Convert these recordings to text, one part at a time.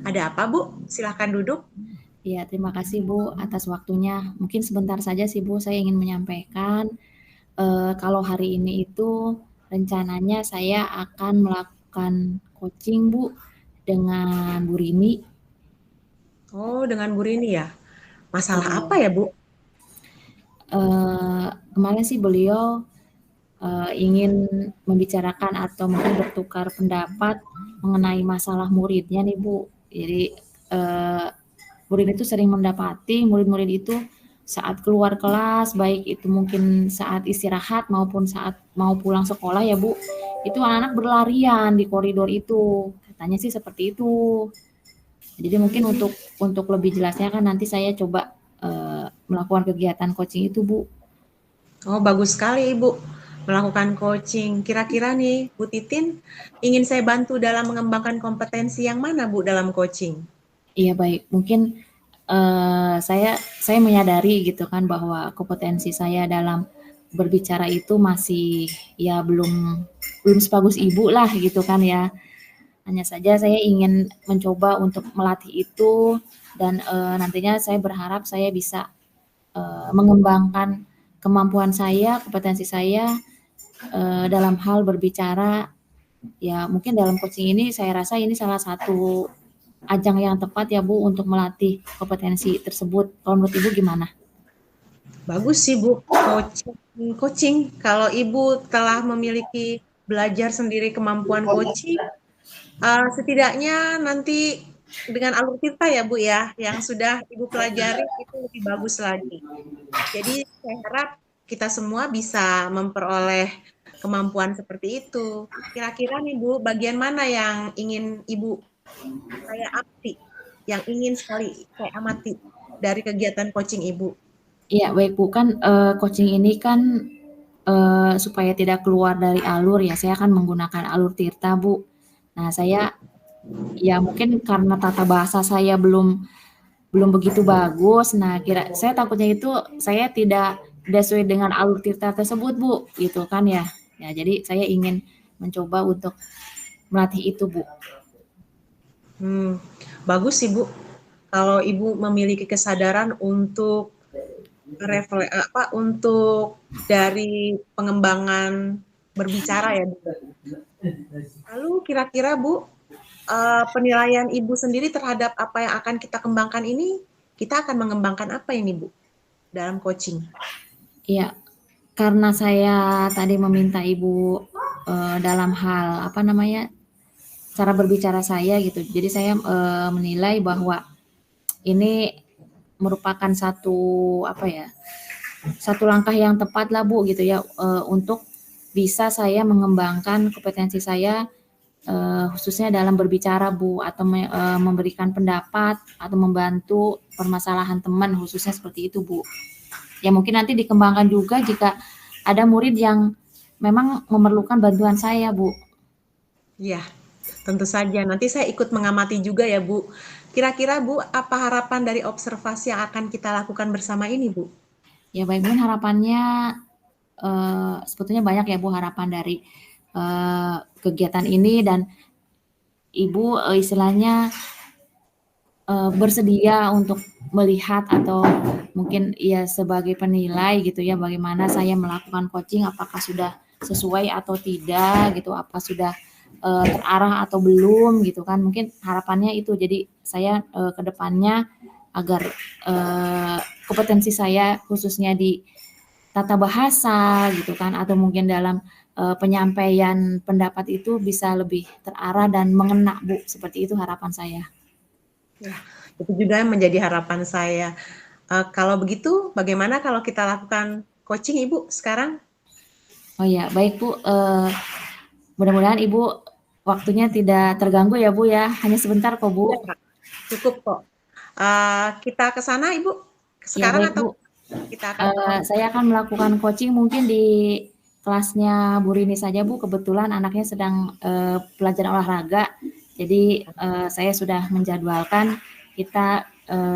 Ada apa, Bu? Silahkan duduk. Ya, terima kasih Bu atas waktunya. Mungkin sebentar saja sih Bu, saya ingin menyampaikan kalau hari ini itu rencananya saya akan melakukan coaching Bu dengan Bu Rini. Oh, dengan Bu Rini ya. Masalah Iya. apa ya, Bu? Kemarin sih beliau ingin membicarakan atau mungkin bertukar pendapat mengenai masalah muridnya nih Bu. Jadi eh, murid itu sering mendapati murid-murid itu saat keluar kelas, baik itu mungkin saat istirahat maupun saat mau pulang sekolah ya Bu, itu anak-anak berlarian di koridor itu. Katanya sih seperti itu. Jadi mungkin Hmm. untuk lebih jelasnya kan nanti saya coba melakukan kegiatan coaching itu Bu. Oh, bagus sekali, Ibu. Melakukan coaching. Kira-kira nih, Bu Titin ingin saya bantu dalam mengembangkan kompetensi yang mana, Bu, dalam coaching? Iya baik, mungkin saya menyadari gitu kan bahwa kompetensi saya dalam berbicara itu masih ya belum belum sebagus ibu lah gitu kan ya. Hanya saja saya ingin mencoba untuk melatih itu dan nantinya saya berharap saya bisa mengembangkan kemampuan saya, kompetensi saya dalam hal berbicara. Ya mungkin dalam coaching ini saya rasa ini salah satu ajang yang tepat ya Bu untuk melatih kompetensi tersebut. Kalau menurut Ibu gimana? Bagus sih, Bu. Coaching. Coaching. Kalau Ibu telah memiliki belajar sendiri kemampuan coaching, setidaknya nanti dengan alur kita ya, Bu ya, yang sudah Ibu pelajari itu lebih bagus lagi. Jadi saya harap kita semua bisa memperoleh kemampuan seperti itu. Kira-kira nih Bu, bagian mana yang ingin Ibu saya amati, yang ingin sekali saya amati dari kegiatan coaching Ibu? Iya baik Bu, kan coaching ini kan supaya tidak keluar dari alur ya, saya akan menggunakan alur Tirta Bu. Nah saya ya mungkin karena tata bahasa saya belum belum begitu bagus. Nah saya takutnya itu saya tidak sesuai dengan alur Tirta tersebut Bu, gitu kan ya. Ya jadi saya ingin mencoba untuk melatih itu Bu. Hmm, bagus sih Bu. Kalau Ibu memiliki kesadaran untuk untuk dari pengembangan berbicara ya Bu. Lalu kira-kira Bu, penilaian Ibu sendiri terhadap apa yang akan kita kembangkan ini, kita akan mengembangkan apa ini Bu dalam coaching? Iya, karena saya tadi meminta Ibu dalam hal apa namanya cara berbicara saya gitu. Jadi saya menilai bahwa ini merupakan satu apa ya satu langkah yang tepat lah Bu gitu ya untuk bisa saya mengembangkan kompetensi saya khususnya dalam berbicara Bu atau memberikan pendapat atau membantu permasalahan teman khususnya seperti itu Bu. Ya mungkin nanti dikembangkan juga jika ada murid yang memang memerlukan bantuan saya Bu. Ya, tentu saja. Nanti saya ikut mengamati juga ya Bu. Kira-kira Bu, apa harapan dari observasi yang akan kita lakukan bersama ini Bu? Ya baik Bu, harapannya sebetulnya banyak ya Bu harapan dari kegiatan ini dan Ibu istilahnya bersedia untuk melihat atau mungkin ya sebagai penilai gitu ya bagaimana saya melakukan coaching apakah sudah sesuai atau tidak gitu apa sudah terarah atau belum gitu kan mungkin harapannya itu jadi saya ke depannya agar kompetensi saya khususnya di tata bahasa gitu kan atau mungkin dalam penyampaian pendapat itu bisa lebih terarah dan mengena Bu seperti itu harapan saya. Ya, itu juga yang menjadi harapan saya. Kalau begitu, bagaimana kalau kita lakukan coaching Ibu sekarang? Oh ya, baik Bu. Mudah-mudahan Ibu waktunya tidak terganggu ya Bu ya. Hanya sebentar kok Bu. Ya, Kak. Cukup kok. Kita ke sana Ibu? Ya Sekarang baik atau Bu. kita akan ketemu? Saya akan melakukan coaching mungkin di kelasnya Bu Rini saja Bu. Kebetulan anaknya sedang pelajaran olahraga. Jadi saya sudah menjadwalkan kita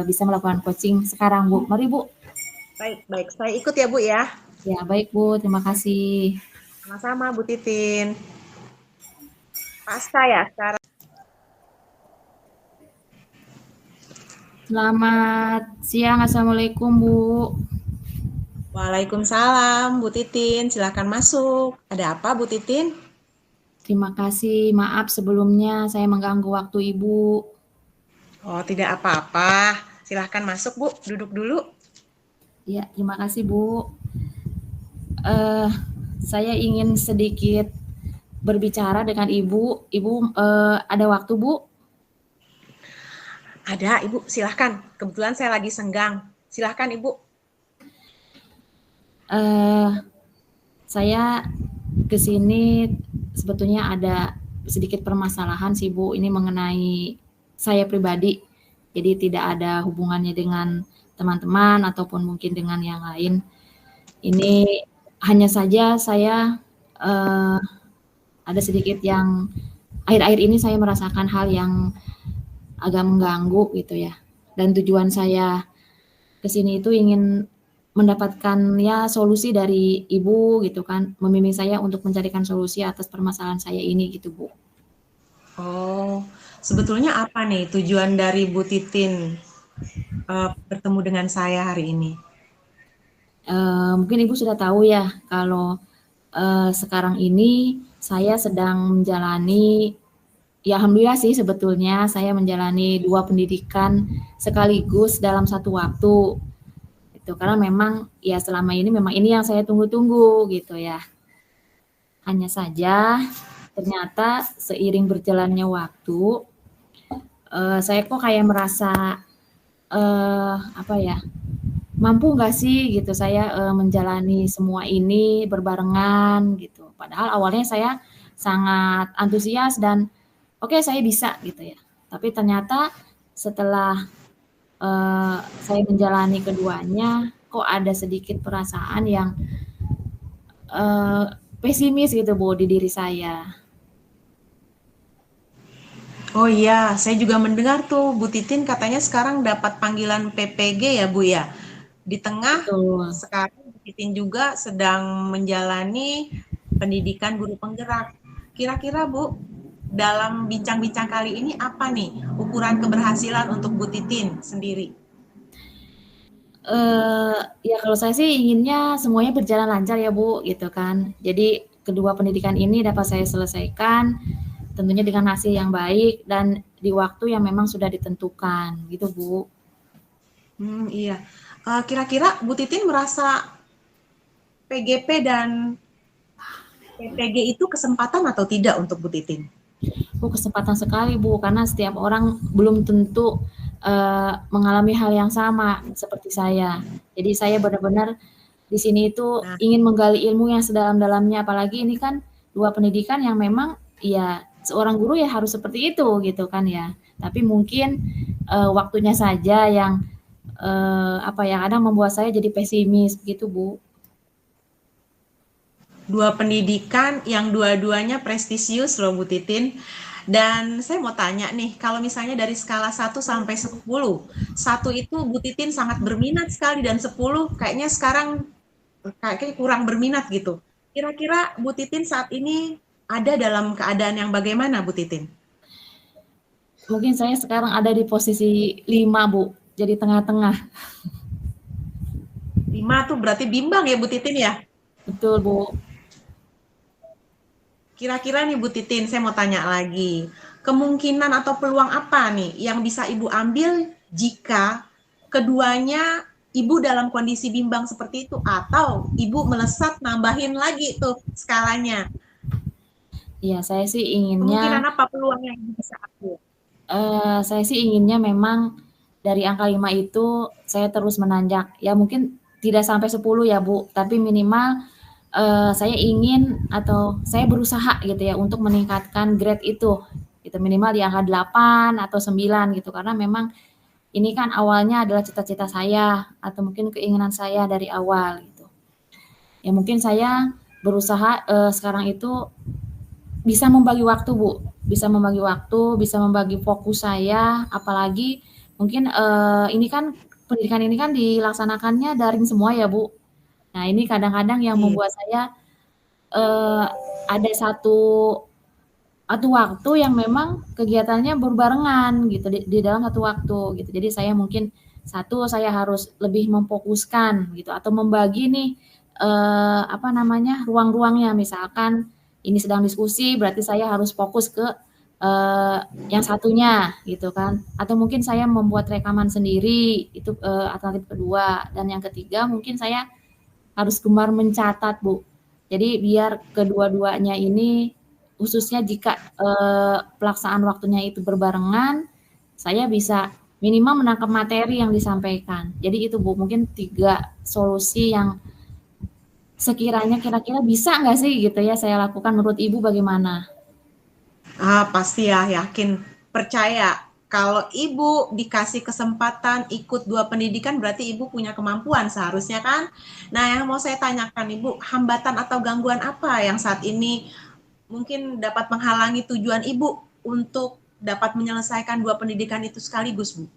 bisa melakukan coaching sekarang Bu. Mari Bu. Baik, baik. Saya ikut ya Bu ya. Ya baik Bu. Terima kasih. Sama-sama Bu Titin. Pasca ya sekarang. Selamat siang, Assalamualaikum Bu. Waalaikumsalam, Bu Titin. Silahkan masuk. Ada apa, Bu Titin? Terima kasih, maaf sebelumnya saya mengganggu waktu Ibu. Oh, tidak apa-apa. Silahkan masuk, Bu. Duduk dulu. Ya, terima kasih Bu. Eh, saya ingin sedikit berbicara dengan Ibu. Ibu ada waktu Bu? Ada, Ibu. Silahkan. Kebetulan saya lagi senggang. Silahkan, Ibu. Eh, saya ke sini sebetulnya ada sedikit permasalahan sih Bu. Ini mengenai saya pribadi. Jadi tidak ada hubungannya dengan teman-teman ataupun mungkin dengan yang lain. Ini hanya saja saya ada sedikit yang akhir-akhir ini saya merasakan hal yang agak mengganggu gitu ya. Dan tujuan saya ke sini itu ingin mendapatkan ya solusi dari Ibu gitu kan, membimbing saya untuk mencarikan solusi atas permasalahan saya ini gitu Bu. Oh, sebetulnya apa nih tujuan dari Bu Titin bertemu dengan saya hari ini? Mungkin Ibu sudah tahu ya kalau sekarang ini saya sedang menjalani ya alhamdulillah sih sebetulnya saya menjalani 2 pendidikan sekaligus dalam satu waktu. Itu karena memang ya selama ini memang ini yang saya tunggu-tunggu gitu ya. Hanya saja ternyata seiring berjalannya waktu, saya kok kayak merasa apa ya, mampu nggak sih gitu saya menjalani semua ini berbarengan gitu. Padahal awalnya saya sangat antusias dan oke saya bisa gitu ya. Tapi ternyata setelah saya menjalani keduanya, kok ada sedikit perasaan yang eh, pesimis gitu Bu di diri saya. Oh iya, saya juga mendengar tuh Bu Titin katanya sekarang dapat panggilan PPG ya, Bu ya. Di tengah Betul. sekarang Bu Titin juga sedang menjalani pendidikan guru penggerak. Kira-kira Bu, dalam bincang-bincang kali ini apa nih ukuran keberhasilan untuk Bu Titin sendiri? Ya kalau saya sih inginnya semuanya berjalan lancar ya Bu, gitu kan. Jadi kedua pendidikan ini dapat saya selesaikan, tentunya dengan hasil yang baik dan di waktu yang memang sudah ditentukan, gitu Bu. Iya. Kira-kira Bu Titin merasa PGP dan PPG itu kesempatan atau tidak untuk Bu Titin? Oh kesempatan sekali Bu, karena setiap orang belum tentu mengalami hal yang sama seperti saya. Jadi saya benar-benar di sini itu Nah, ingin menggali ilmu yang sedalam-dalamnya, apalagi ini kan dua pendidikan yang memang ya seorang guru ya harus seperti itu gitu kan ya. Tapi mungkin waktunya saja yang apa ya kadang membuat saya jadi pesimis begitu Bu. dua pendidikan yang dua-duanya prestisius loh Bu Titin. Dan saya mau tanya nih, kalau misalnya dari skala 1 sampai 10, 1 itu Bu Titin sangat berminat sekali dan 10 kayaknya sekarang kayaknya kurang berminat gitu. Kira-kira Bu Titin saat ini ada dalam keadaan yang bagaimana Bu Titin? Mungkin saya sekarang ada di posisi 5 Bu, jadi tengah-tengah. 5 tuh berarti bimbang ya Bu Titin ya? Betul Bu. Kira-kira nih Bu Titin, saya mau tanya lagi. Kemungkinan atau peluang apa nih yang bisa Ibu ambil jika keduanya Ibu dalam kondisi bimbang seperti itu atau Ibu melesat nambahin lagi tuh skalanya. Iya, saya sih inginnya Kemungkinan apa peluang yang Ibu bisa ambil? saya sih inginnya memang dari angka 5 itu saya terus menanjak. Ya mungkin tidak sampai 10 ya Bu, tapi minimal saya ingin atau saya berusaha gitu ya untuk meningkatkan grade itu. Gitu minimal di angka 8 atau 9 gitu karena memang ini kan awalnya adalah cita-cita saya atau mungkin keinginan saya dari awal gitu. Ya mungkin saya berusaha sekarang itu bisa membagi waktu Bu, bisa membagi waktu, bisa membagi fokus saya, apalagi mungkin ini kan pendidikan ini kan dilaksanakannya daring semua ya Bu. Nah ini kadang-kadang yang Iya. membuat saya ada satu waktu yang memang kegiatannya berbarengan gitu di dalam satu waktu gitu. Jadi saya mungkin satu saya harus lebih memfokuskan gitu atau membagi nih apa namanya ruang-ruangnya. Misalkan ini sedang diskusi berarti saya harus fokus ke yang satunya gitu kan. Atau mungkin saya membuat rekaman sendiri itu alternatif kedua dan yang ketiga mungkin saya harus gemar mencatat, Bu. Jadi biar kedua-duanya ini khususnya jika pelaksanaan waktunya itu berbarengan, saya bisa minimal menangkap materi yang disampaikan. Jadi itu Bu, mungkin 3 solusi yang sekiranya kira-kira bisa nggak sih gitu ya saya lakukan, menurut Ibu bagaimana? Pasti ya, yakin, percaya. Kalau ibu dikasih kesempatan ikut dua pendidikan, berarti ibu punya kemampuan seharusnya kan? Nah, yang mau saya tanyakan ibu, hambatan atau gangguan apa yang saat ini mungkin dapat menghalangi tujuan ibu untuk dapat menyelesaikan dua pendidikan itu sekaligus, Bu?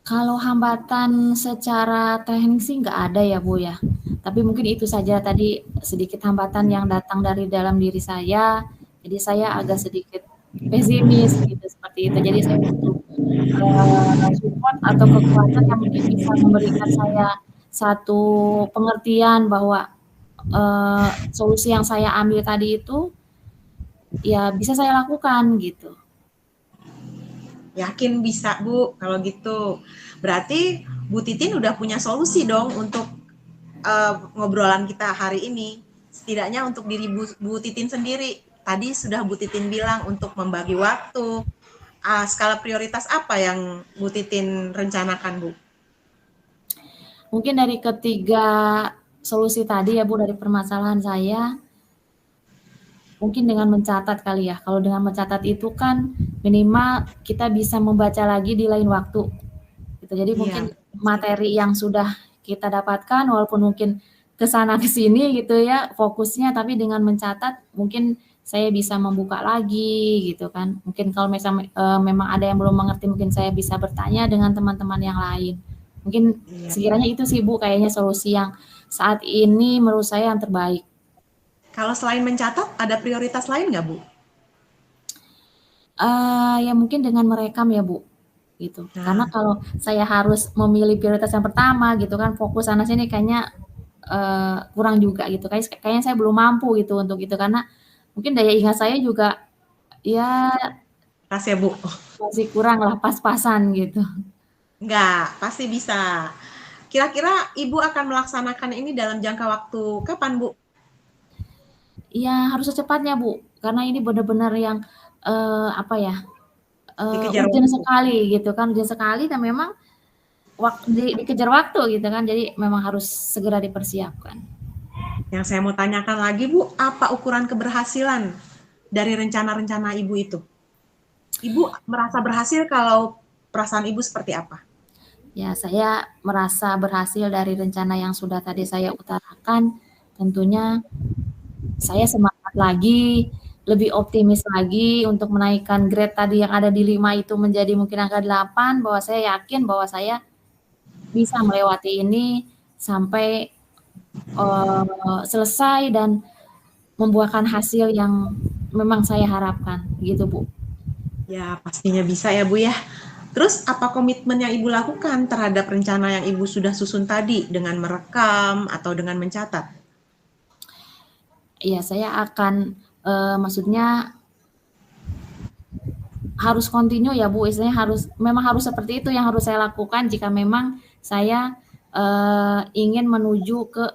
Kalau hambatan secara teknik sih nggak ada ya Bu ya. Tapi mungkin itu saja tadi sedikit hambatan yang datang dari dalam diri saya. Jadi saya agak sedikit pesimis gitu seperti itu. Jadi saya butuh support atau kekuatan yang mungkin bisa memberikan saya satu pengertian bahwa solusi yang saya ambil tadi itu ya bisa saya lakukan gitu. Yakin bisa, Bu, kalau gitu. Berarti Bu Titin udah punya solusi dong untuk ngobrolan kita hari ini. Setidaknya untuk diri Bu Titin sendiri. Tadi sudah Bu Titin bilang untuk membagi waktu. Skala prioritas apa yang Bu Titin rencanakan, Bu? Mungkin dari ketiga solusi tadi ya Bu dari permasalahan saya, mungkin dengan mencatat kali ya. Kalau dengan mencatat itu kan minimal kita bisa membaca lagi di lain waktu. Gitu. Jadi Iya, mungkin materi yang sudah kita dapatkan walaupun mungkin ke sana ke sini gitu ya fokusnya tapi dengan mencatat mungkin saya bisa membuka lagi gitu kan. Mungkin kalau misalnya memang ada yang belum mengerti mungkin saya bisa bertanya dengan teman-teman yang lain. Mungkin iya. sekiranya itu sih Bu kayaknya solusi yang saat ini menurut saya yang terbaik. Kalau selain mencatat, ada prioritas lain nggak, Bu? Ya mungkin dengan merekam ya, Bu, gitu. Karena Nah, kalau saya harus memilih prioritas yang pertama gitu kan, fokus sana sini kayaknya, kurang juga gitu, kayaknya saya belum mampu gitu untuk itu, karena mungkin daya ingat saya juga ya rahasia, Bu. masih kurang lah, pas-pasan gitu. Enggak, pasti bisa. Kira-kira Ibu akan melaksanakan ini dalam jangka waktu kapan, Bu? Iya harus secepatnya, Bu, karena ini benar-benar yang, apa ya, Dikejar urgent waktu. sekali gitu kan, urgent sekali dan memang dikejar waktu gitu kan, jadi memang harus segera dipersiapkan. Yang saya mau tanyakan lagi, Bu, apa ukuran keberhasilan dari rencana-rencana Ibu itu? Ibu merasa berhasil kalau perasaan Ibu seperti apa? Ya, saya merasa berhasil dari rencana yang sudah tadi saya utarakan. Tentunya saya semangat lagi, lebih optimis lagi untuk menaikkan grade tadi yang ada di 5 itu menjadi mungkin angka 8, bahwa saya yakin bahwa saya bisa melewati ini sampai selesai dan membuahkan hasil yang memang saya harapkan, gitu Bu. Ya, pastinya bisa ya, Bu ya. Terus apa komitmen yang Ibu lakukan terhadap rencana yang Ibu sudah susun tadi dengan merekam atau dengan mencatat? Iya, saya akan maksudnya harus continue ya Bu, istilahnya memang harus seperti itu yang harus saya lakukan jika memang saya ingin menuju ke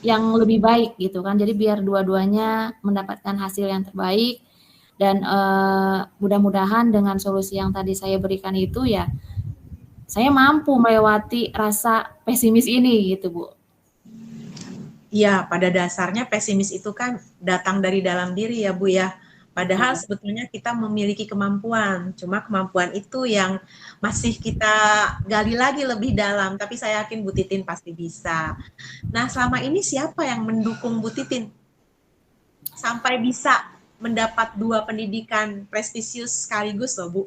yang lebih baik gitu kan. Jadi biar dua-duanya mendapatkan hasil yang terbaik dan mudah-mudahan dengan solusi yang tadi saya berikan itu ya saya mampu melewati rasa pesimis ini gitu Bu. Iya, pada dasarnya pesimis itu kan datang dari dalam diri ya, Bu ya. Padahal Iya. sebetulnya kita memiliki kemampuan, cuma kemampuan itu yang masih kita gali lagi lebih dalam, tapi saya yakin Bu Titin pasti bisa. Nah, selama ini siapa yang mendukung Bu Titin sampai bisa mendapat dua pendidikan prestisius sekaligus loh, Bu?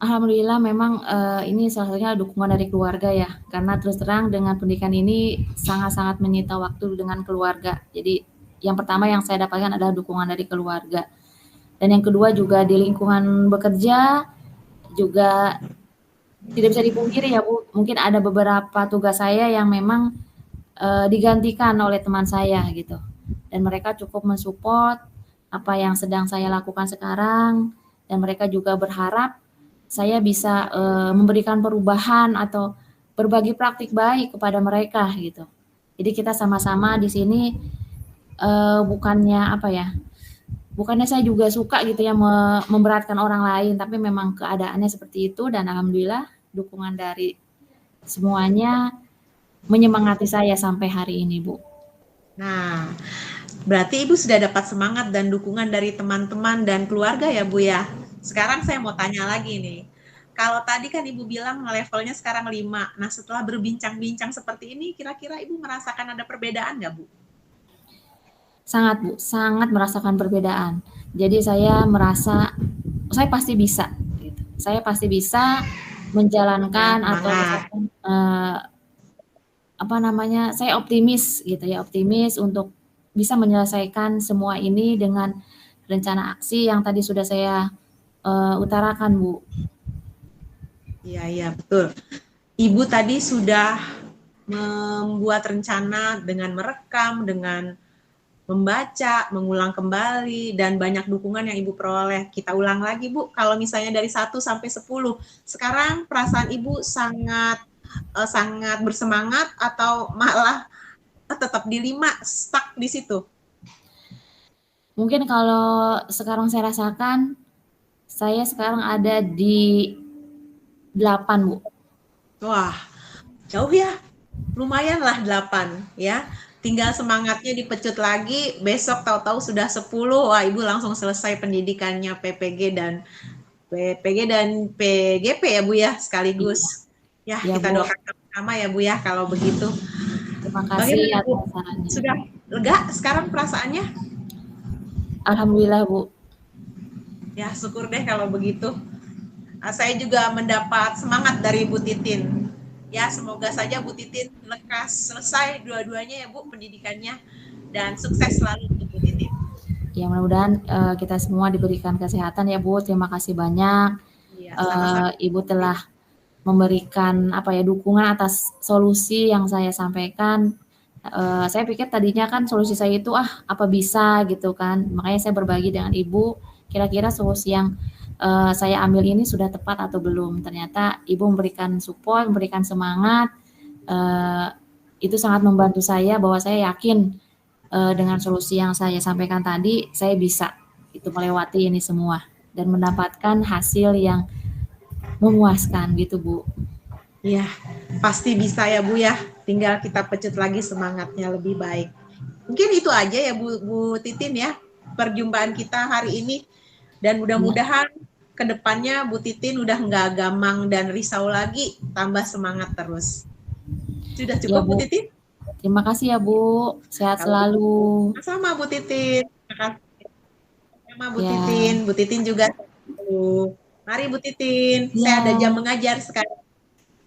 Alhamdulillah memang ini salah satunya dukungan dari keluarga ya, karena terus terang dengan pendidikan ini sangat-sangat menyita waktu dengan keluarga. Jadi yang pertama yang saya dapatkan adalah dukungan dari keluarga. Dan yang kedua juga di lingkungan bekerja juga tidak bisa dipungkiri ya Bu, mungkin ada beberapa tugas saya yang memang digantikan oleh teman saya gitu. Dan mereka cukup mensupport apa yang sedang saya lakukan sekarang, dan mereka juga berharap saya bisa memberikan perubahan atau berbagi praktik baik kepada mereka gitu. Jadi kita sama-sama di sini bukannya apa ya, bukannya saya juga suka gitu ya memberatkan orang lain, tapi memang keadaannya seperti itu dan alhamdulillah dukungan dari semuanya menyemangati saya sampai hari ini, Bu. Nah, berarti Ibu sudah dapat semangat dan dukungan dari teman-teman dan keluarga ya Bu ya. Sekarang saya mau tanya lagi nih. Kalau tadi kan Ibu bilang levelnya sekarang 5. Nah, setelah berbincang-bincang seperti ini, kira-kira Ibu merasakan ada perbedaan nggak Bu? Sangat, Bu, sangat merasakan perbedaan. Jadi saya merasa saya pasti bisa gitu. Saya pasti bisa Nah, menjalankan atau semangat. misalkan apa namanya? Saya optimis gitu ya, optimis untuk bisa menyelesaikan semua ini dengan rencana aksi yang tadi sudah saya utarakan, Bu. Iya, iya, betul. Ibu tadi sudah membuat rencana dengan merekam, dengan membaca, mengulang kembali, dan banyak dukungan yang Ibu peroleh. Kita ulang lagi, Bu. Kalau misalnya dari 1 sampai 10, sekarang perasaan Ibu sangat sangat bersemangat atau malah tetap di 5, stuck di situ? Mungkin kalau sekarang saya rasakan, saya sekarang ada di 8, Bu. Wah, jauh ya. Lumayan lah 8 ya. Tinggal semangatnya dipecut lagi, besok tahu-tahu sudah 10. Wah, Ibu langsung selesai pendidikannya PPG dan PGP ya Bu ya sekaligus. Iya, Ya, iya, kita Bu. doakan sama-sama ya Bu ya kalau begitu. Terima kasih Bagaimana Bu? atas sarannya. Sudah lega sekarang perasaannya? Alhamdulillah, Bu. Ya, syukur deh kalau begitu. Saya juga mendapat semangat dari Bu Titin. Ya, semoga saja Bu Titin lekas selesai dua-duanya ya Bu pendidikannya dan sukses selalu untuk Bu Titin. Ya mudah-mudahan kita semua diberikan kesehatan ya Bu. Terima kasih banyak. Iya, sama-sama. Ibu telah memberikan apa ya dukungan atas solusi yang saya sampaikan. Saya pikir tadinya kan solusi saya itu apa bisa gitu kan. Makanya saya berbagi dengan Ibu. Kira-kira solusi yang saya ambil ini sudah tepat atau belum. Ternyata Ibu memberikan support, memberikan semangat. Itu sangat membantu saya bahwa saya yakin dengan solusi yang saya sampaikan tadi, saya bisa itu melewati ini semua dan mendapatkan hasil yang memuaskan gitu, Bu. Iya, pasti bisa ya Bu ya. Tinggal kita pecut lagi semangatnya lebih baik. Mungkin itu aja ya Bu Titin ya perjumpaan kita hari ini. Dan Ya, mudah-mudahan kedepannya Bu Titin udah nggak gamang dan risau lagi, tambah semangat terus. Sudah ya cukup Bu Bu. Titin? Terima kasih ya Bu. Sehat Kalau begitu, selalu. sama Bu Titin. Terima kasih sama Bu Titin. Ya, Bu Titin juga selalu. Mari Bu Titin, saya ada jam ya, mengajar sekarang.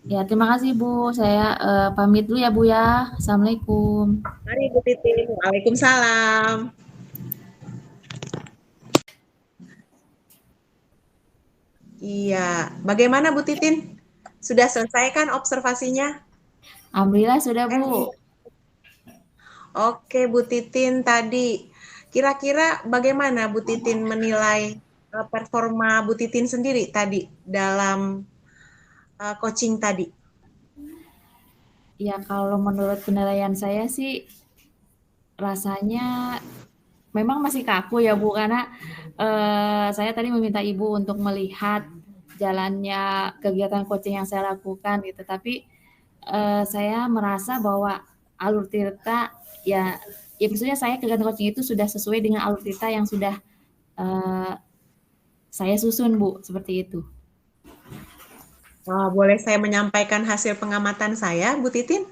ya. Terima kasih Bu. Saya pamit dulu ya Bu ya. Assalamualaikum. Mari Bu Titin. Waalaikumsalam. Iya, bagaimana Bu Titin? Sudah selesai kan observasinya? Alhamdulillah sudah Iya. Bu. Oke Bu Titin tadi, kira-kira bagaimana Bu Titin menilai performa Bu Titin sendiri tadi dalam coaching tadi? Ya kalau menurut penilaian saya sih rasanya memang masih kaku ya Bu, karena saya tadi meminta Ibu untuk melihat jalannya kegiatan coaching yang saya lakukan gitu. Tapi saya merasa bahwa alur Tirta ya maksudnya saya kegiatan coaching itu sudah sesuai dengan alur Tirta yang sudah eh, saya susun Bu, seperti itu. Boleh saya menyampaikan hasil pengamatan saya, Bu Titin?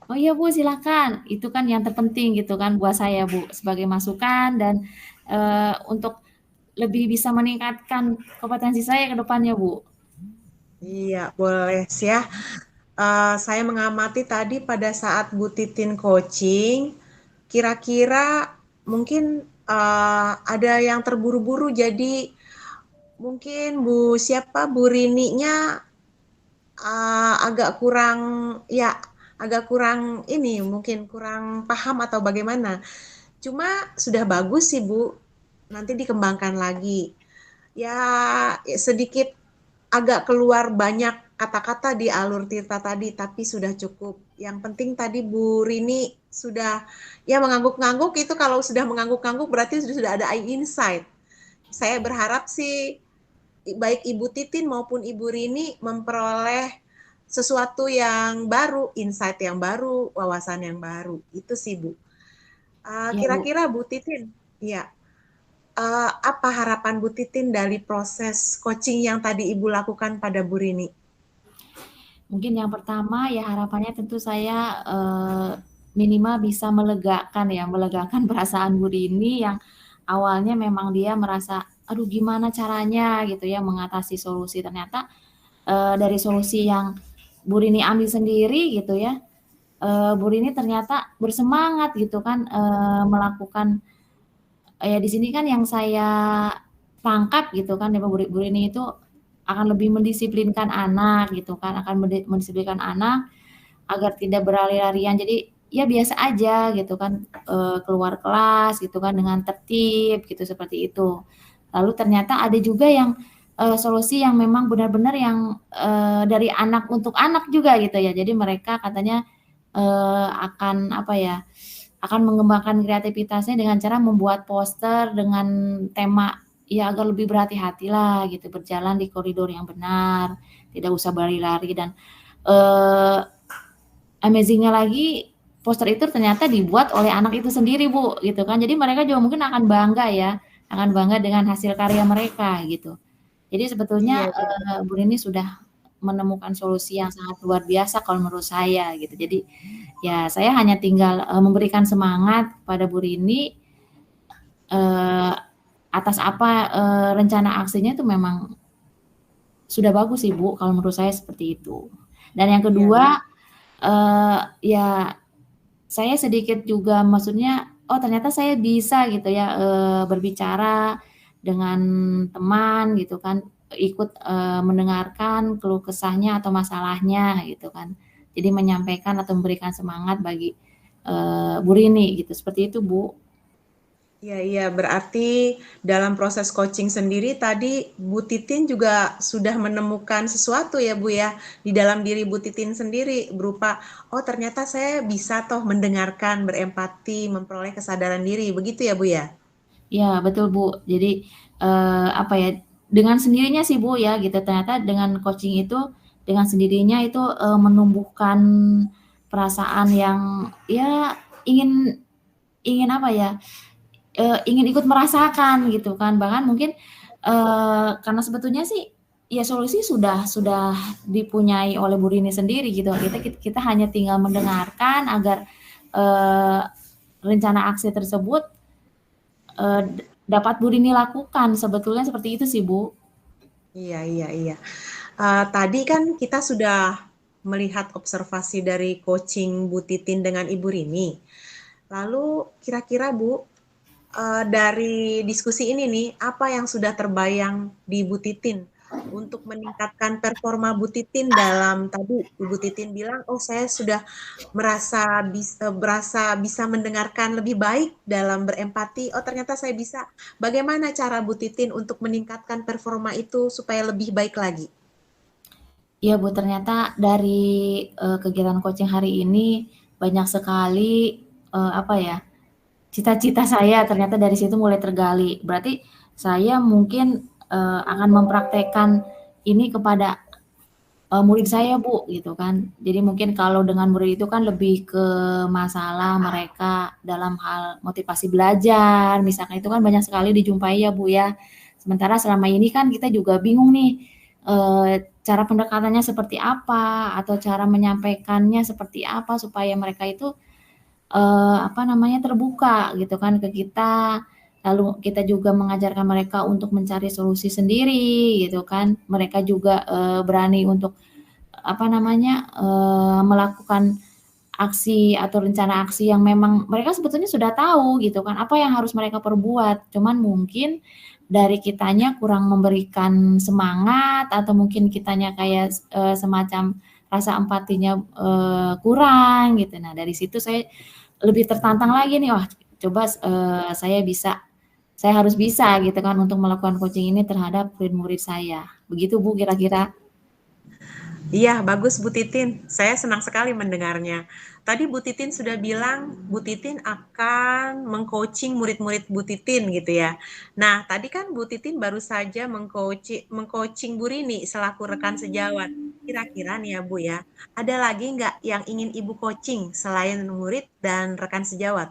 Oh iya Bu, silakan. Itu kan yang terpenting gitu kan buat saya Bu, sebagai masukan dan untuk lebih bisa meningkatkan kompetensi saya ke depannya Bu. Iya, boleh ya. Saya mengamati tadi pada saat Bu Titin coaching, kira-kira mungkin ada yang terburu-buru, jadi mungkin Bu Rininya agak kurang, ya agak kurang ini, mungkin kurang paham atau bagaimana. Cuma sudah bagus sih Bu, nanti dikembangkan lagi. Ya sedikit agak keluar banyak kata-kata di alur Tirta tadi, tapi sudah cukup. Yang penting tadi Bu Rini sudah ya mengangguk-ngangguk, itu kalau sudah mengangguk-ngangguk berarti sudah ada insight. Saya berharap sih baik Ibu Titin maupun Ibu Rini memperoleh sesuatu yang baru, insight yang baru, wawasan yang baru. Itu sih Bu. Ya Bu. Kira-kira Bu Titin, ya, apa harapan Bu Titin dari proses coaching yang tadi Ibu lakukan pada Bu Rini? Mungkin yang pertama ya harapannya tentu saya minimal bisa melegakan perasaan Bu Rini yang awalnya memang dia merasa, aduh gimana caranya gitu ya mengatasi solusi. Ternyata dari solusi yang Bu Rini ambil sendiri gitu ya, Bu Rini ternyata bersemangat gitu kan melakukan ya di sini kan yang saya tangkap gitu kan Bu Rini itu akan lebih mendisiplinkan anak gitu kan, akan mendisiplinkan anak agar tidak berlari-larian. Jadi ya biasa aja gitu kan, keluar kelas gitu kan dengan tertib gitu seperti itu. Lalu ternyata ada juga yang solusi yang memang benar-benar yang dari anak untuk anak juga gitu ya. Jadi mereka katanya akan apa ya, akan mengembangkan kreativitasnya dengan cara membuat poster dengan tema ya agar lebih berhati-hatilah gitu, berjalan di koridor yang benar, tidak usah berlari-lari dan eh, amazing-nya lagi poster itu ternyata dibuat oleh anak itu sendiri Bu gitu kan. Jadi mereka juga mungkin akan bangga ya, akan bangga dengan hasil karya mereka gitu. Jadi sebetulnya Iya, iya. Bu Rini sudah menemukan solusi yang sangat luar biasa kalau menurut saya gitu. Jadi ya saya hanya tinggal memberikan semangat kepada Bu Rini atas apa rencana aksinya itu memang sudah bagus sih Bu kalau menurut saya seperti itu. Dan yang Iya, kedua ya saya sedikit juga maksudnya oh ternyata saya bisa gitu ya berbicara dengan teman gitu kan ikut mendengarkan keluh kesahnya atau masalahnya gitu kan. Jadi menyampaikan atau memberikan semangat bagi Bu Rini gitu. Seperti itu Bu. iya, iya. Berarti dalam proses coaching sendiri tadi Bu Titin juga sudah menemukan sesuatu ya Bu ya di dalam diri Bu Titin sendiri berupa oh ternyata saya bisa toh mendengarkan, berempati, memperoleh kesadaran diri. Begitu ya Bu ya? Ya, betul Bu. Jadi apa ya, dengan sendirinya sih Bu ya gitu. Ternyata dengan coaching itu dengan sendirinya itu menumbuhkan perasaan yang ya ingin ingin apa ya, ingin ikut merasakan gitu kan. Bahkan mungkin karena sebetulnya sih ya solusi sudah dipunyai oleh Bu Rini sendiri gitu. Kita hanya tinggal mendengarkan agar eh, rencana aksi tersebut eh, dapat Bu Rini lakukan. Sebetulnya seperti itu sih Bu. Iya, iya, iya. Tadi kan kita sudah melihat observasi dari coaching Bu Titin dengan Ibu Rini. Lalu kira-kira Bu, dari diskusi ini nih, apa yang sudah terbayang di Bu Titin untuk meningkatkan performa Bu Titin dalam tadi Ibu Titin bilang, oh saya sudah berasa bisa mendengarkan lebih baik dalam berempati. Oh ternyata saya bisa. Bagaimana cara Bu Titin untuk meningkatkan performa itu supaya lebih baik lagi? Iya Bu, ternyata dari kegiatan coaching hari ini banyak sekali apa ya cita-cita saya ternyata dari situ mulai tergali. Berarti saya mungkin akan mempraktekkan ini kepada murid saya Bu gitu kan. Jadi mungkin kalau dengan murid itu kan lebih ke masalah mereka dalam hal motivasi belajar, misalkan itu kan banyak sekali dijumpai ya Bu ya. Sementara selama ini kan kita juga bingung nih cara pendekatannya seperti apa atau cara menyampaikannya seperti apa supaya mereka itu apa namanya terbuka gitu kan ke kita. Lalu kita juga mengajarkan mereka untuk mencari solusi sendiri gitu kan. Mereka juga berani untuk apa namanya melakukan aksi atau rencana aksi yang memang mereka sebetulnya sudah tahu gitu kan, apa yang harus mereka perbuat. Cuman mungkin dari kitanya kurang memberikan semangat atau mungkin kitanya kayak semacam rasa empatinya kurang gitu. Nah dari situ saya lebih tertantang lagi nih, wah coba saya harus bisa gitu kan untuk melakukan coaching ini terhadap murid-murid saya. Begitu Bu kira-kira. Iya, bagus Bu Titin. Saya senang sekali mendengarnya. Tadi Bu Titin sudah bilang Bu Titin akan mengcoaching murid-murid Bu Titin gitu ya. Nah, tadi kan Bu Titin baru saja mengcoaching Bu Rini selaku rekan sejawat. Kira-kira nih ya Bu ya, ada lagi nggak yang ingin Ibu coaching selain murid dan rekan sejawat?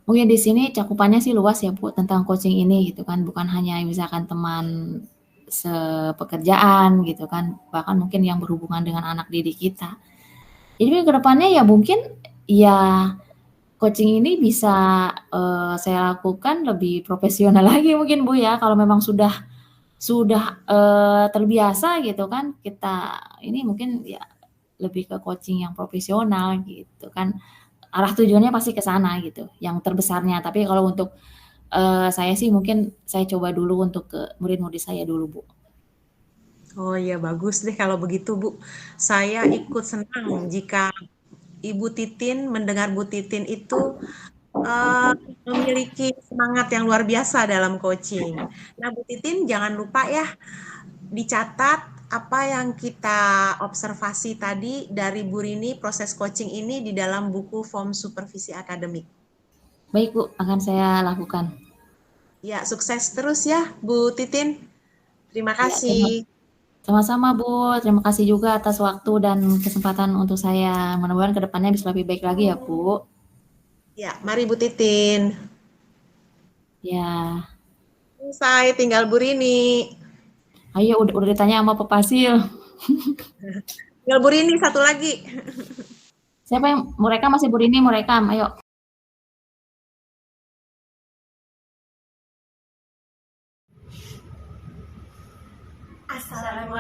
Mungkin di sini cakupannya sih luas ya Bu tentang coaching ini gitu kan, bukan hanya misalkan teman sepekerjaan gitu kan, bahkan mungkin yang berhubungan dengan anak didik kita. Jadi ke depannya ya mungkin ya coaching ini bisa saya lakukan lebih profesional lagi mungkin Bu ya, kalau memang sudah terbiasa gitu kan, kita ini mungkin ya lebih ke coaching yang profesional gitu kan. Arah tujuannya pasti ke sana gitu, yang terbesarnya. Tapi kalau untuk saya sih mungkin saya coba dulu untuk ke murid-murid saya dulu, Bu. Oh iya, bagus deh kalau begitu Bu. Saya ikut senang jika Ibu Titin mendengar Bu Titin itu eh, memiliki semangat yang luar biasa dalam coaching. Nah, Bu Titin jangan lupa ya dicatat apa yang kita observasi tadi dari Bu Rini proses coaching ini di dalam buku Form Supervisi Akademik. Baik, Bu, akan saya lakukan. Ya, sukses terus ya Bu Titin. Terima Ya, kasih. sama-sama, Bu. Terima kasih juga atas waktu dan kesempatan untuk saya. Mudah-mudahan ke depannya bisa lebih baik lagi ya, Bu. Ya, mari Bu Titin. Ya. Selesai, tinggal Bu Rini. Ayo udah ditanya sama Pepasil. Tinggal Bu Rini satu lagi. Siapa yang mereka masih Bu Rini mau rekam? Ayo.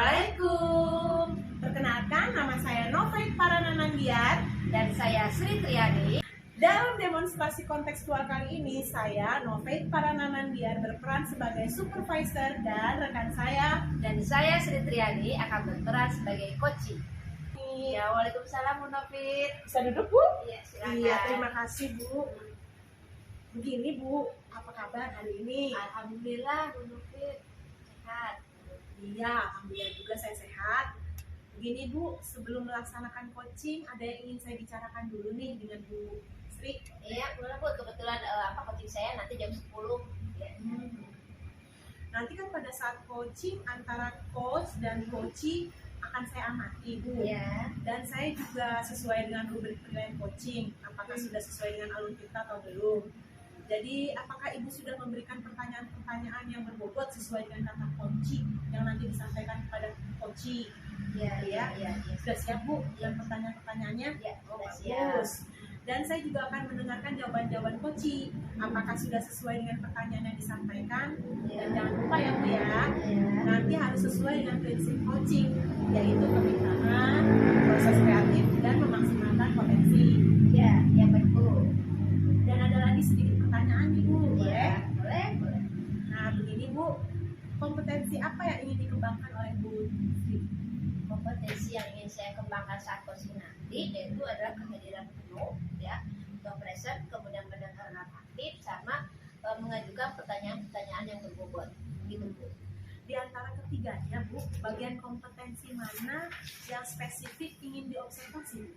Assalamualaikum. Perkenalkan, nama saya Novait Parananandiar dan saya Sri Triani. Dalam demonstrasi kontekstual kali ini, saya Novait Parananandiar berperan sebagai supervisor dan rekan saya Dan saya Sri Triani akan berperan sebagai coaching. Ya, waalaikumsalam Bu Novit. Bisa duduk, Bu? Iya, silakan. Iya, terima kasih, Bu. Begini, Bu, apa kabar hari ini? Alhamdulillah Bu Novit sehat. Iya, alhamdulillah juga saya sehat. Begini Bu, sebelum melaksanakan coaching, ada yang ingin saya bicarakan dulu nih dengan Bu Sri. Iya, boleh Bu. Kebetulan coaching saya nanti jam 10. Ya. Nanti kan pada saat coaching antara coach dan coachee akan saya amati Bu. Iya. Dan saya juga sesuai dengan rubrik penilaian coaching, apakah sudah sesuai dengan alur kita atau belum. Jadi apakah Ibu sudah memberikan pertanyaan-pertanyaan yang berbobot sesuai dengan kata kunci yang nanti disampaikan kepada coachee? Iya. Sudah siap Bu dengan pertanyaan-pertanyaannya? Iya, Oh, sudah siap. bagus. Dan saya juga akan mendengarkan jawaban-jawaban coachee. Apakah sudah sesuai dengan pertanyaan yang disampaikan? Dan jangan lupa ya Bu ya, nanti harus sesuai dengan prinsip coaching, yaitu kemitraan, proses kreatif, dan memaksimalkan potensi. Iya, baik Bu. Dan ada lagi sedikit pertanyaan nih Bu, Iya, boleh? boleh. Nah begini Bu, kompetensi apa yang ingin dikembangkan oleh Bu Sri? Kompetensi yang ingin saya kembangkan saat coaching nanti yaitu adalah kehadiran penuh, ya, present, kemudian pendengaran aktif, sama mengajukan pertanyaan-pertanyaan yang berbobot, gitu Bu. Di antara ketiganya Bu, bagian kompetensi mana yang spesifik ingin diobservasi?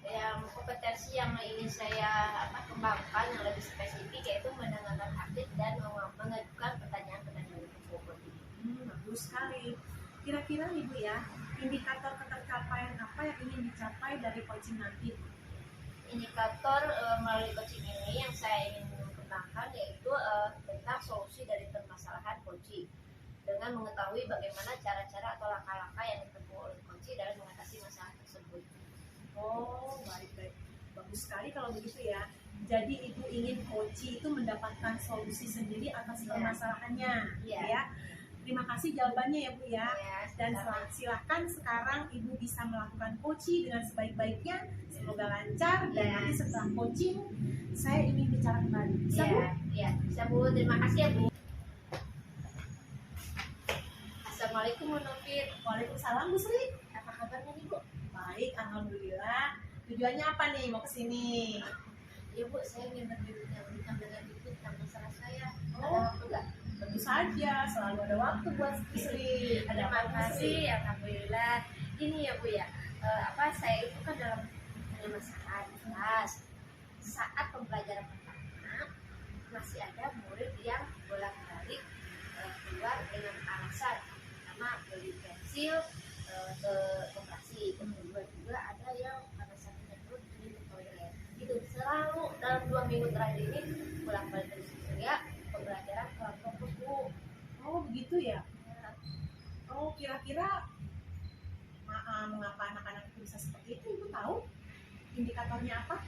Yang kompetensi yang ingin saya kembangkan yang lebih spesifik yaitu mendengarkan aktif dan mengajukan pertanyaan-pertanyaan yang berbobot. Bagus sekali. Kira-kira Ibu ya, indikator ketercapaian apa yang ingin dicapai dari coaching nanti? Indikator melalui coaching ini yang saya ingin kembangkan yaitu tentang solusi dari permasalahan coaching dengan mengetahui bagaimana cara-cara atau langkah-langkah yang ditempuh oleh coaching dalam mengatasi masalah tersebut. Oh, baik. Bagus sekali kalau begitu ya. Jadi Ibu ingin coaching itu mendapatkan solusi sendiri atas permasalahannya, Iya. ya. Terima kasih jawabannya ya Bu ya. Ya, Dan sama. silahkan sekarang Ibu bisa melakukan coaching dengan sebaik-baiknya. Semoga lancar dan Ya. nanti setelah coaching saya ingin bicara kembali. Bisa Bu? Ya, bisa Bu. Terima kasih ya Bu. Assalamualaikum Bu Novit. Waalaikumsalam Bu Sri. Apa kabarnya nih Bu? Baik, alhamdulillah. Tujuannya apa nih mau kesini? Ya Bu, saya ingin berbincang dengan Ibu tentang masalah saya. Ada Oh, waktu nggak? tentu saja, selalu ada waktu buat Bu Sri. Ada Terima apa Bu Sri? kasih, alhamdulillah. Ini ya Bu ya, saya itu kan dalam masalah di kelas. Saat pembelajaran pertama masih ada murid yang bolak-balik keluar dengan alasan pertama beli pensil ke koperasi, kedua juga ada yang karena sakit perut jadi ke toilet. Itu selalu dalam 2 minggu terakhir ini bolak-balik dari saya pembelajaran kurang fokus Bu. Oh, begitu ya. Oh, kira-kira mengapa anak-anak itu bisa seperti itu? Ibu tahu indikatornya apa?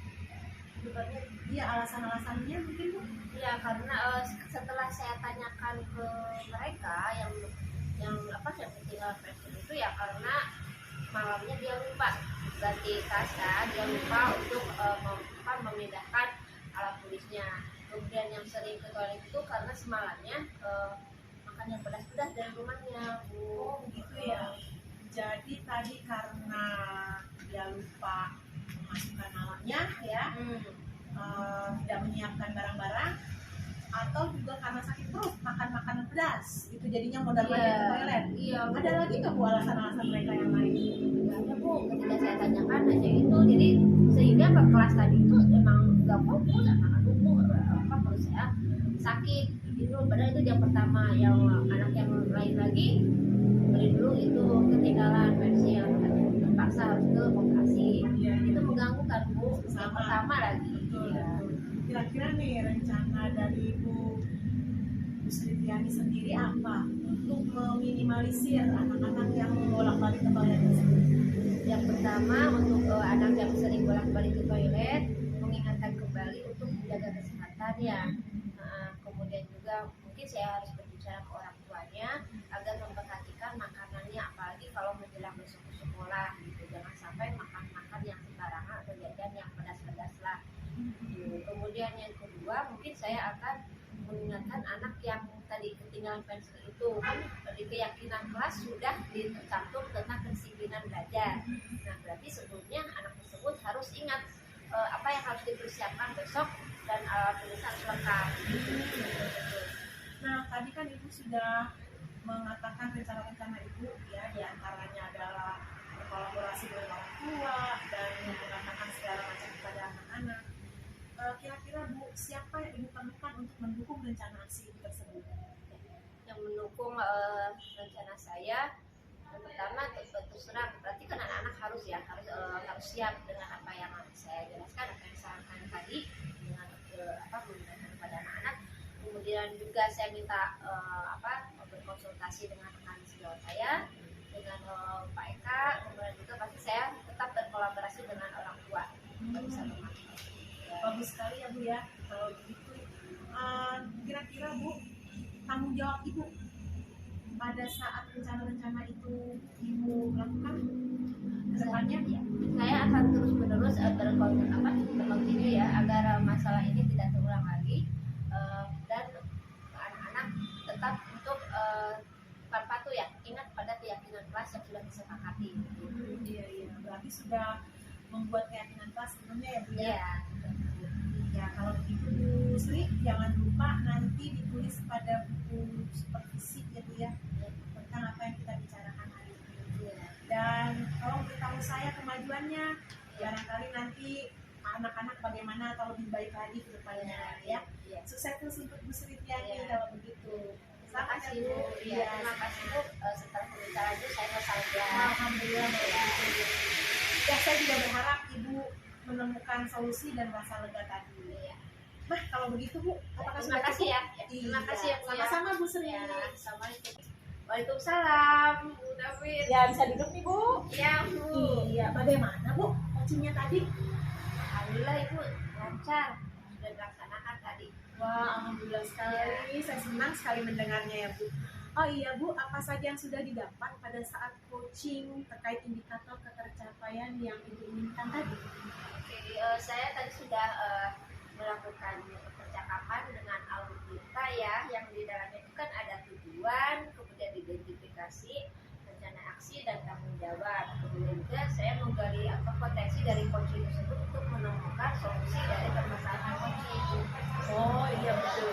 Bukannya Iya, alasan-alasannya mungkin Bu. ya karena setelah saya tanyakan ke mereka yang ketinggalan pensil itu ya karena malamnya dia lupa ganti tas kan, dia lupa untuk memindahkan alat tulisnya. Kemudian yang sering ke toilet itu karena semalamnya makan yang pedas-pedas dari rumahnya Bu. Oh, begitu ya. Jadi tadi karena dia lupa memasukkan alatnya ya, tidak menyiapkan barang-barang, atau juga karena sakit perut makan makanan pedas, itu jadinya modal lagi ke toilet. Iya, Bu. Ada lagi nggak Bu alasan-alasan mereka yang lain? Ada Bu, ketika saya tanyakan hanya itu, jadi sehingga ke kelas tadi itu emang nggak fokus, anak nunggu apa kalau saya sakit itu, padahal itu yang pertama. Yang anak yang lain lagi beli dulu itu ketinggalan pensil, terpaksa harus ke koperasi. Iya, Itu mengganggu kan Bu, yang Sama. pertama lagi. Betul, Iya. betul. Kira-kira nih rencana dari Bu Sriviani sendiri apa untuk meminimalisir anak-anak yang bolak-balik ke toilet tersebut? Yang pertama untuk anak yang sering bolak-balik ke toilet, mengingatkan kembali untuk menjaga kesehatannya. Kemudian juga mungkin saya harus berbicara ke orang tuanya agar memperhatikan makanannya, apalagi kalau menjelang besok ke sekolah gitu. Jangan sampai makan-makan yang sembarangan atau jajan yang pedas-pedas lah. Gitu. Kemudian yang kedua mungkin saya akan mengingatkan anak yang tadi ketinggalan pensil itu, kan di keyakinan kelas sudah tercantum tentang kedisiplinan belajar. Nah berarti sebelumnya anak tersebut harus ingat apa yang harus dipersiapkan besok dan alat tulis harus lengkap. Nah, tadi kan Ibu sudah mengatakan rencana-rencana Ibu ya, diantaranya adalah berkolaborasi dengan orang tua dan mengatakan segala macam kepada anak-anak. Kira-kira Bu, siapa yang Ibu perlukan untuk mendukung rencana aksi Ibu tersebut? Yang mendukung rencana saya, yang pertama terus terang berarti kan anak-anak harus siap dengan apa yang saya jelaskan, apa yang disarankan tadi, dengan menggunakan kepada anak-anak. Kemudian juga saya minta berkonsultasi dengan rekan sejawat saya, dengan Pak Eka. Kemudian juga pasti saya tetap berkolaborasi dengan orang tua untuk bisa memahami. Bagus sekali ya Bu ya. Kalau begitu, kira-kira Bu, tanggung jawab Ibu pada saat rencana-rencana itu Ibu lakukan ke depannya? Ya, saya akan terus menerus berkontinu ya agar masalah ini tidak terulang lagi, dan anak-anak tetap untuk patuh ya, ingat pada keyakinan kelas yang sudah disepakati. Iya, berarti sudah membuat keyakinan kelas sebelumnya ya Bu ya. Iya. Ya, kalau begitu Bu Sri, jangan lupa nanti ditulis pada buku supervisi ya Bu ya, tentang apa yang kita bicarakan hari ini. Dan tolong beritahu saya kemajuannya, barangkali nanti anak-anak bagaimana atau lebih baik lagi ke depannya ya. Sukses terus untuk Bu Sri Tiani kalau begitu. Terima kasih Bu. Iya, Terima kasih Bu. Setelah pembicaraan itu saya nostalgia. Alhamdulillah. Ya, saya juga berharap Ibu menemukan solusi dan rasa lega tadi. Nah, kalau begitu Bu, apakah Terima sudah kasih cukup? ya. Terima kasih ya Bu. Sama-sama Bu Sri. Ya, Assalamualaikum. Waalaikumsalam Bu David. Ya, bisa duduk nih Bu. Ya Bu. Iya, bagaimana Bu coachingnya tadi? Alhamdulillah Ibu lancar, sudah dilaksanakan tadi. Wah, alhamdulillah sekali. Saya senang sekali mendengarnya ya Bu. Oh iya Bu, apa saja yang sudah didapat pada saat coaching terkait indikator ketercapaian yang Ibu inginkan tadi? Oke, saya tadi sudah melakukan percakapan dengan alur kita ya, yang di dalamnya itu kan ada tujuan, kemudian identifikasi, rencana aksi dan tanggung jawab. Kemudian juga saya menggali potensi dari coaching tersebut untuk menemukan solusi dari permasalahan coaching. Oh iya betul.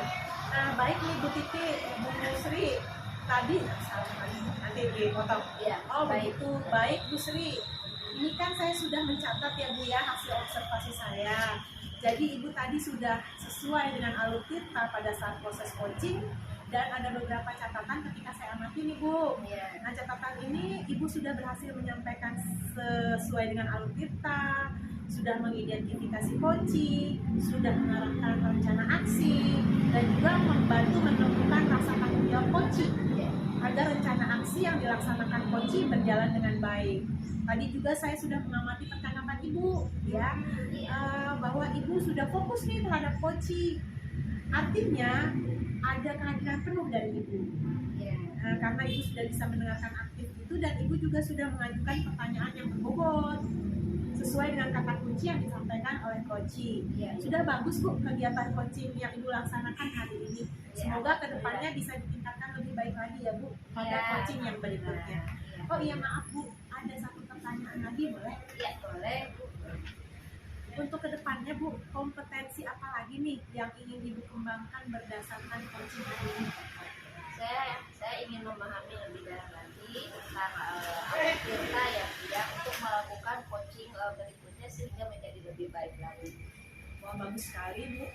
Nah baik nih Bu Titi, Bu Sri, tadi salah kali nanti dipotong. Iya, Oh baik. begitu, baik Bu Sri. Ini kan saya sudah mencatat ya Bu ya hasil observasi saya. Jadi Ibu tadi sudah sesuai dengan alur kita pada saat proses coaching dan ada beberapa catatan ketika saya amati nih Bu. Iya. Nah catatan ini Ibu sudah berhasil menyampaikan sesuai dengan alur kita, sudah mengidentifikasi kunci, sudah mengarahkan rencana aksi, dan juga membantu menemukan rasa tanggung jawab kunci agar rencana aksi yang dilaksanakan kunci berjalan dengan baik. Tadi juga saya sudah mengamati percakapan Ibu, ya, bahwa Ibu sudah fokus nih terhadap kunci. Artinya ada kehadiran penuh dari Ibu. Iya. Karena Ibu sudah bisa mendengarkan aktif itu dan Ibu juga sudah mengajukan pertanyaan yang berbobot sesuai dengan kata kunci yang disampaikan oleh coaching. Iya. Sudah bagus Bu kegiatan coaching yang Ibu laksanakan hari ini. Iya. Semoga kedepannya bisa ditingkatkan lebih baik lagi ya Bu pada Iya. coaching yang berikutnya. Iya. Oh iya maaf Bu, ada satu pertanyaan lagi boleh? Iya, boleh Bu. Untuk kedepannya Bu, kompetensi apa lagi nih yang ingin Ibu kembangkan berdasarkan coaching hari ini? Saya ingin memahami lebih dalam lagi tentang alur kita yang tidak untuk melakukan coaching berikutnya sehingga menjadi lebih baik lagi. Wah bagus sekali Bu.